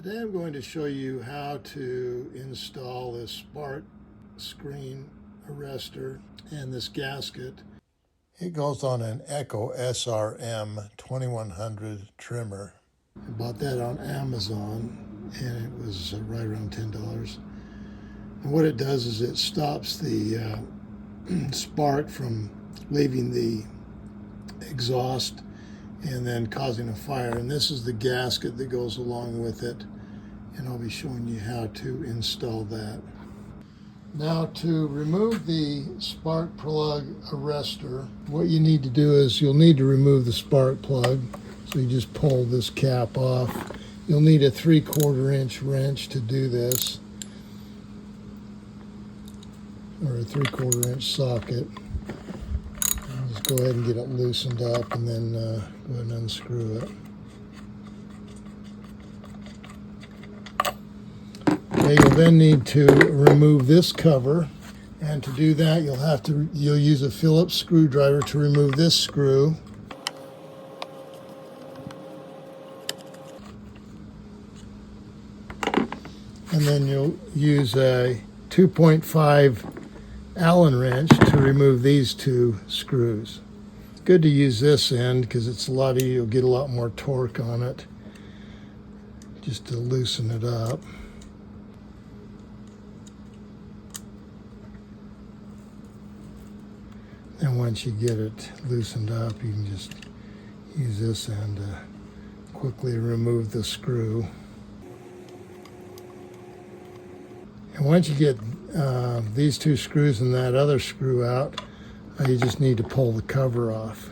Today I'm going to show you how to install this spark screen arrestor and this gasket. It goes on an Echo SMR-2100 Trimmer. I bought that on Amazon and it was right around $10. And what it does is it stops the spark from leaving the exhaust and then causing a fire. And this is the gasket that goes along with it, and I'll be showing you how to install that. Now, to remove the spark plug arrestor, what you need to do is you'll need to remove the spark plug. So you just pull this cap off. You'll need a 3/4 inch wrench to do this, or a 3/4 inch socket. Just go ahead and get it loosened up and then go ahead and unscrew it. Okay, you'll then need to remove this cover, and to do that you'll use a Phillips screwdriver to remove this screw. And then you'll use a 2.5 Allen wrench to remove these two screws. It's good to use this end because it's a lot easier. You'll get a lot more torque on it just to loosen it up. And once you get it loosened up, you can just use this end to quickly remove the screw. And once you get these two screws and that other screw out, you just need to pull the cover off.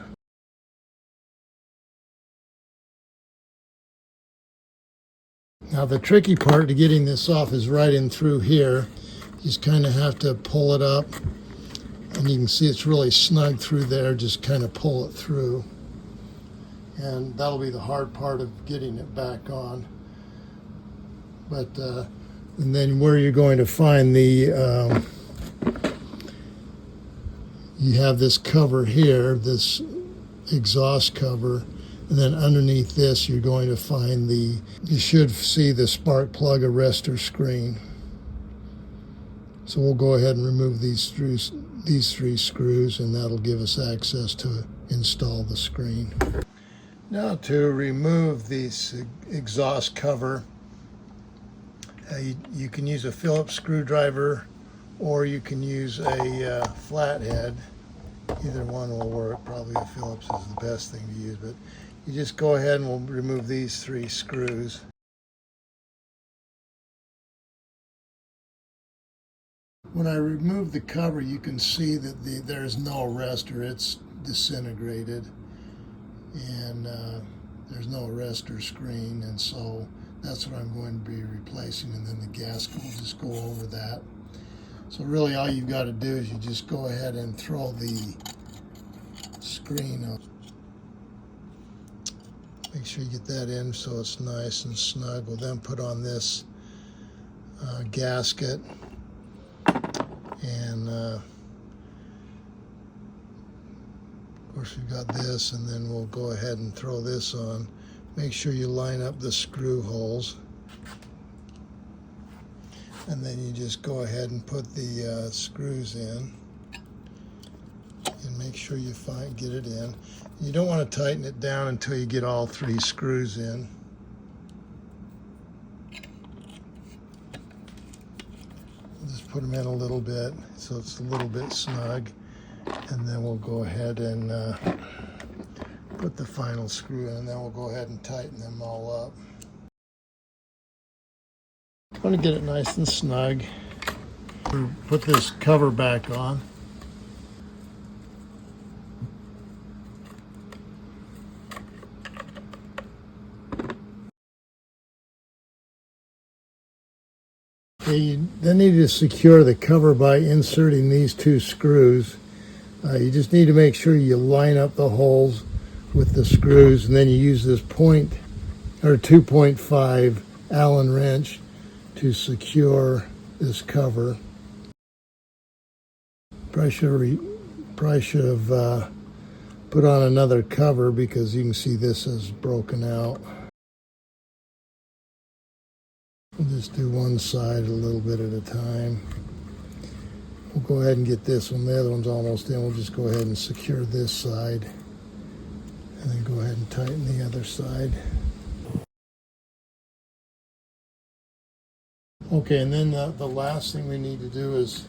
Now the tricky part to getting this off is right in through here. You just kind of have to pull it up, and you can see it's really snug through there. Just kind of pull it through, and that'll be the hard part of getting it back on. But and then where you're going to find the, you have this cover here, this exhaust cover, and then underneath this you're going to find you should see the spark plug arrestor screen. So we'll go ahead and remove these three screws, and that'll give us access to install the screen. Now to remove this exhaust cover, you can use a Phillips screwdriver, or you can use a flathead. Either one will work. Probably a Phillips is the best thing to use, but you just go ahead and we'll remove these 3 screws. When I remove the cover, you can see that there's no arrestor. It's disintegrated, and there's no arrestor screen, and so that's what I'm going to be replacing, and then the gasket will just go over that. So really all you've got to do is you just go ahead and throw the screen up. Make sure you get that in so it's nice and snug. We'll then put on this gasket, and of course we've got this, and then we'll go ahead and throw this on. Make sure you line up the screw holes, and then you just go ahead and put the screws in, and make sure you get it in. You don't want to tighten it down until you get all 3 screws in. Just put them in a little bit so it's a little bit snug, and then we'll go ahead and put the final screw in, and then we'll go ahead and tighten them all up. I'm going to get it nice and snug. Put this cover back on. Okay, you then need to secure the cover by inserting these 2 screws. You just need to make sure you line up the holes with the screws, and then you use this 2.5 Allen wrench to secure this cover. Probably should have put on another cover because you can see this is broken out. We'll just do one side a little bit at a time. We'll go ahead and get this one. The other one's almost in. We'll just go ahead and secure this side. And then go ahead and tighten the other side. Okay, and then the last thing we need to do is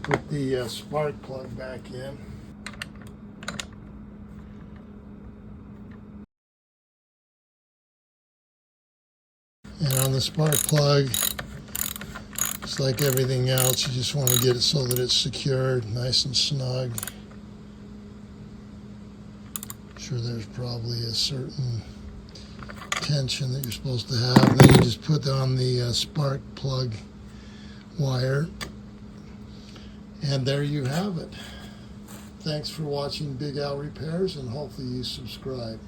put the spark plug back in. And on the spark plug, just like everything else, you just want to get it so that it's secured, nice and snug. I'm sure there's probably a certain tension that you're supposed to have. And then you just put on the spark plug wire. And there you have it. Thanks for watching Big Al Repairs, and hopefully you subscribe.